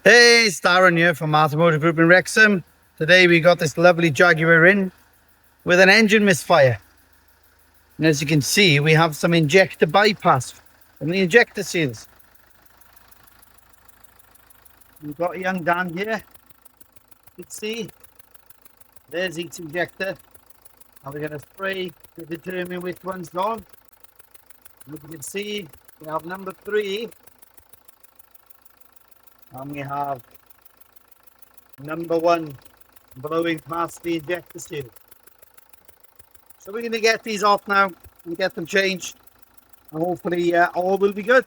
Hey, it's Darren here from Automotive Group in Wrexham. Today we got this lovely Jaguar in with an engine misfire. And as you can see, we have some injector bypass from the injector seals. We've got a young Dan here. You can see there's each injector. And we're going to spray to determine which one's gone. And as you can see, we have number 3. And we have number 1 blowing past the injector seal. So we're going to get these off now and get them changed, and hopefully all will be good.